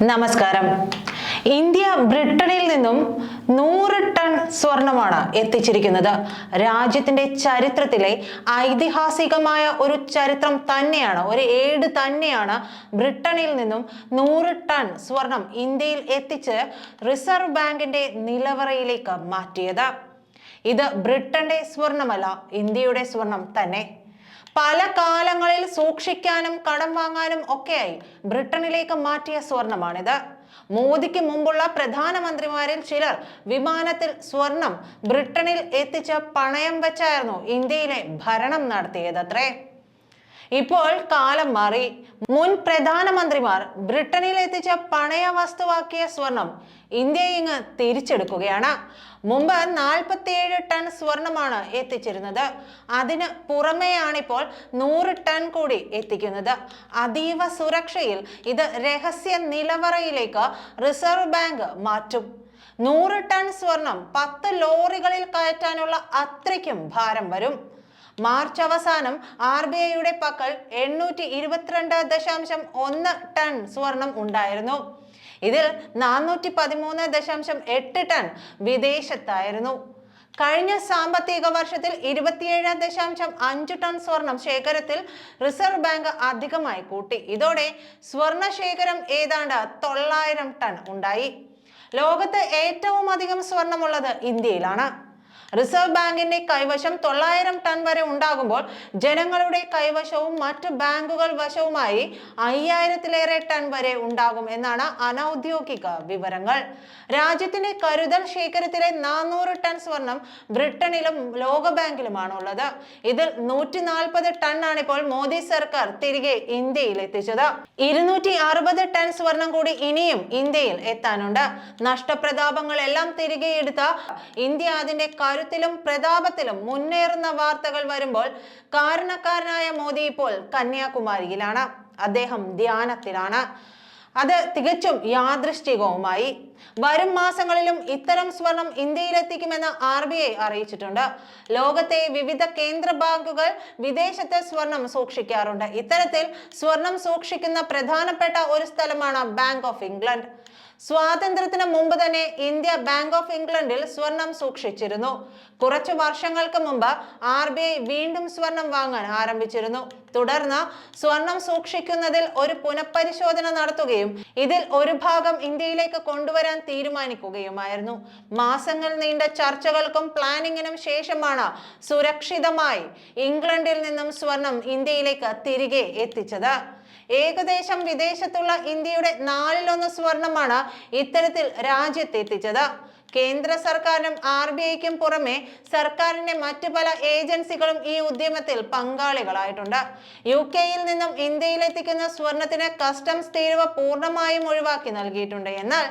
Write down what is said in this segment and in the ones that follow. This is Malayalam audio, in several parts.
നമസ്കാരം. ഇന്ത്യ ബ്രിട്ടനിൽ നിന്നും 100 ടൺ സ്വർണമാണ് എത്തിച്ചിരിക്കുന്നത്. രാജ്യത്തിന്റെ ചരിത്രത്തിലെ ഐതിഹാസികമായ ഒരു ചരിത്രം തന്നെയാണ്, ഒരു ഏട് തന്നെയാണ് ബ്രിട്ടനിൽ നിന്നും 100 ടൺ സ്വർണം ഇന്ത്യയിൽ എത്തിച്ച് റിസർവ് ബാങ്കിന്റെ നിലവറയിലേക്ക് മാറ്റിയത്. ഇത് ബ്രിട്ടന്റെ സ്വർണമല്ല, ഇന്ത്യയുടെ സ്വർണം തന്നെ. പല കാലങ്ങളിൽ സൂക്ഷിക്കാനും കടം വാങ്ങാനും ഒക്കെയായി ബ്രിട്ടനിലേക്ക് മാറ്റിയ സ്വർണമാണിത്. മോദിക്ക് മുമ്പുള്ള പ്രധാനമന്ത്രിമാരിൽ ചിലർ വിമാനത്തിൽ സ്വർണം ബ്രിട്ടനിൽ എത്തിച്ച് പണയം വെച്ചായിരുന്നു ഇന്ത്യയിലെ ഭരണം നടത്തിയതത്രേ. ഇപ്പോൾ കാലം മാറി. മുൻ പ്രധാനമന്ത്രിമാർ ബ്രിട്ടനിൽ എത്തിച്ച പണയ വസ്തുവാക്കിയ സ്വർണം ഇന്ത്യ ഇങ്ങ് തിരിച്ചെടുക്കുകയാണ്. മുമ്പ് 47 ടൺ സ്വർണമാണ് എത്തിച്ചിരുന്നത്. അതിന് പുറമെയാണിപ്പോൾ 100 ടൺ കൂടി എത്തിക്കുന്നത്. അതീവ സുരക്ഷയിൽ ഇത് രഹസ്യ നിലവറയിലേക്ക് റിസർവ് ബാങ്ക് മാറ്റും. 100 ടൺ സ്വർണം 10 ലോറികളിൽ കയറ്റാനുള്ള അത്രയ്ക്കും ഭാരം വരും. മാർച്ച് അവസാനം RBIയുടെ പക്കൽ 822.1 ടൺ സ്വർണം ഉണ്ടായിരുന്നു. ഇതിൽ 413.8 ടൺ വിദേശത്തായിരുന്നു. കഴിഞ്ഞ സാമ്പത്തിക വർഷത്തിൽ 27.5 ടൺ സ്വർണം ശേഖരത്തിൽ റിസർവ് ബാങ്ക് അധികമായി കൂട്ടി. ഇതോടെ സ്വർണ ശേഖരം ഏതാണ്ട് 900 ടൺ ഉണ്ടായി. ലോകത്ത് ഏറ്റവും അധികം സ്വർണമുള്ളത് ഇന്ത്യയിലാണ്. റിസർവ് ബാങ്കിന്റെ കൈവശം 900 ടൺ വരെ ഉണ്ടാകുമ്പോൾ ജനങ്ങളുടെ കൈവശവും മറ്റ് ബാങ്കുകൾ വശവുമായി 5000-ലേറെ ടൺ വരെ ഉണ്ടാകും എന്നാണ് അനൗദ്യോഗിക വിവരങ്ങൾ. രാജ്യത്തിന്റെ കരുതൽ ശേഖരത്തിലെ 400 ടൺ സ്വർണം ബ്രിട്ടനിലും ലോകബാങ്കിലുമാണ് ഉള്ളത്. ഇതിൽ 140 ടൺ ആണ് ഇപ്പോൾ മോദി സർക്കാർ തിരികെ ഇന്ത്യയിൽ എത്തിച്ചത്. 260 ടൺ സ്വർണം കൂടി ഇനിയും ഇന്ത്യയിൽ എത്താനുണ്ട്. നഷ്ടപ്രതാപങ്ങളെല്ലാം തിരികെ എടുത്ത ഇന്ത്യ അതിന്റെ കരുത്തിലും പ്രതാപത്തിലും മുന്നേറുന്ന വാർത്തകൾ വരുമ്പോൾ കാരണക്കാരനായ മോദി ഇപ്പോൾ കന്യാകുമാരിയിലാണ്. അദ്ദേഹം ധ്യാനത്തിലാണ്. അത് തികച്ചും യാദൃശ്ചികവുമായി. വരും മാസങ്ങളിലും ഇത്തരം സ്വർണം ഇന്ത്യയിലെത്തിക്കുമെന്ന് RBI അറിയിച്ചിട്ടുണ്ട്. ലോകത്തെ വിവിധ കേന്ദ്ര ബാങ്കുകൾ വിദേശത്ത് സ്വർണം സൂക്ഷിക്കാറുണ്ട്. ഇത്തരത്തിൽ സ്വർണം സൂക്ഷിക്കുന്ന പ്രധാനപ്പെട്ട ഒരു സ്ഥലമാണ് ബാങ്ക് ഓഫ് ഇംഗ്ലണ്ട്. സ്വാതന്ത്ര്യത്തിന് മുമ്പ് തന്നെ ഇന്ത്യ ബാങ്ക് ഓഫ് ഇംഗ്ലണ്ടിൽ സ്വർണം സൂക്ഷിച്ചിരുന്നു. കുറച്ചു വർഷങ്ങൾക്ക് മുമ്പ് RBI വീണ്ടും സ്വർണം വാങ്ങാൻ ആരംഭിച്ചിരുന്നു. തുടർന്ന് സ്വർണം സൂക്ഷിക്കുന്നതിൽ ഒരു പുനഃപരിശോധന നടത്തുകയും ഇതിൽ ഒരു ഭാഗം ഇന്ത്യയിലേക്ക് കൊണ്ടുവരാൻ തീരുമാനിക്കുകയുമായിരുന്നു. മാസങ്ങൾ നീണ്ട ചർച്ചകൾക്കും പ്ലാനിങ്ങിനും ശേഷമാണ് സുരക്ഷിതമായി ഇംഗ്ലണ്ടിൽ നിന്നും സ്വർണം ഇന്ത്യയിലേക്ക് തിരികെ എത്തിച്ചത്. ഏകദേശം വിദേശത്തുള്ള ഇന്ത്യയുടെ 1/4 സ്വർണമാണ് ഇത്തരത്തിൽ രാജ്യത്തെത്തിച്ചത്. കേന്ദ്ര സർക്കാരിനും RBIക്കും പുറമെ സർക്കാരിന്റെ മറ്റു പല ഏജൻസികളും ഈ ഉദ്യമത്തിൽ പങ്കാളികളായിട്ടുണ്ട്. UK-യിൽ നിന്നും ഇന്ത്യയിലെത്തിക്കുന്ന സ്വർണത്തിന് കസ്റ്റംസ് തീരുവ പൂർണ്ണമായും ഒഴിവാക്കി നൽകിയിട്ടുണ്ട്. എന്നാൽ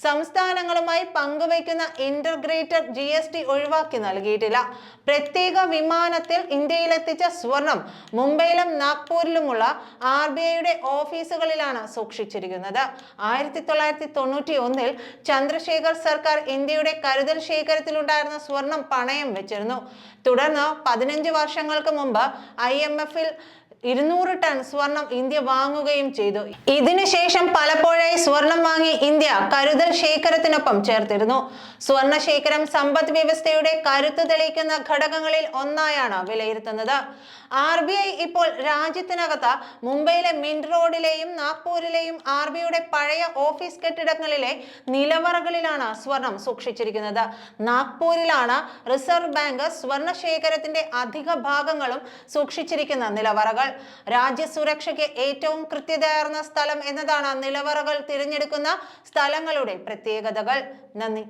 സംസ്ഥാനങ്ങളുമായി പങ്കുവയ്ക്കുന്ന ഇന്റർഗ്രേറ്റഡ് GST ഒഴിവാക്കി നൽകിയിട്ടില്ല. പ്രത്യേക വിമാനത്തിൽ ഇന്ത്യയിലെത്തിച്ച സ്വർണം മുംബൈയിലും നാഗ്പൂരിലുമുള്ള RBIയുടെ ഓഫീസുകളിലാണ് സൂക്ഷിച്ചിരിക്കുന്നത്. 1991-ൽ ചന്ദ്രശേഖർ സർക്കാർ ഇന്ത്യയുടെ കരുതൽ ശേഖരത്തിലുണ്ടായിരുന്ന സ്വർണം പണയം വെച്ചിരുന്നു. തുടർന്ന് 15 വർഷങ്ങൾക്ക് മുമ്പ് IMF-ൽ 200 ടൺ സ്വർണം ഇന്ത്യ വാങ്ങുകയും ചെയ്തു. ഇതിനുശേഷം പലപ്പോഴായി സ്വർണം വാങ്ങി ഇന്ത്യ കരുതൽ ശേഖരത്തിനൊപ്പം ചേർത്തിരുന്നു. സ്വർണ ശേഖരം സമ്പദ് വ്യവസ്ഥയുടെ കരുത്ത് തെളിയിക്കുന്ന ഘടകങ്ങളിൽ ഒന്നായാണ് വിലയിരുത്തുന്നത്. RBI ഇപ്പോൾ രാജ്യത്തിനകത്ത് മുംബൈയിലെ മിന്റ് റോഡിലെയും നാഗ്പൂരിലെയും RBIയുടെ പഴയ ഓഫീസ് കെട്ടിടങ്ങളിലെ നിലവറകളിലാണ് സ്വർണം സൂക്ഷിച്ചിരിക്കുന്നത്. നാഗ്പൂരിലാണ് റിസർവ് ബാങ്ക് സ്വർണ ശേഖരത്തിന്റെ അധിക ഭാഗങ്ങളും സൂക്ഷിച്ചിരിക്കുന്ന നിലവറകൾ. രാജ്യസുരക്ഷയ്ക്ക് ഏറ്റവും കൃത്യതയാർന്ന സ്ഥലം എന്നതാണ് നിലവറകൾ തിരഞ്ഞെടുക്കുന്ന സ്ഥലങ്ങളുടെ പ്രത്യേകതകൾ. നന്ദി.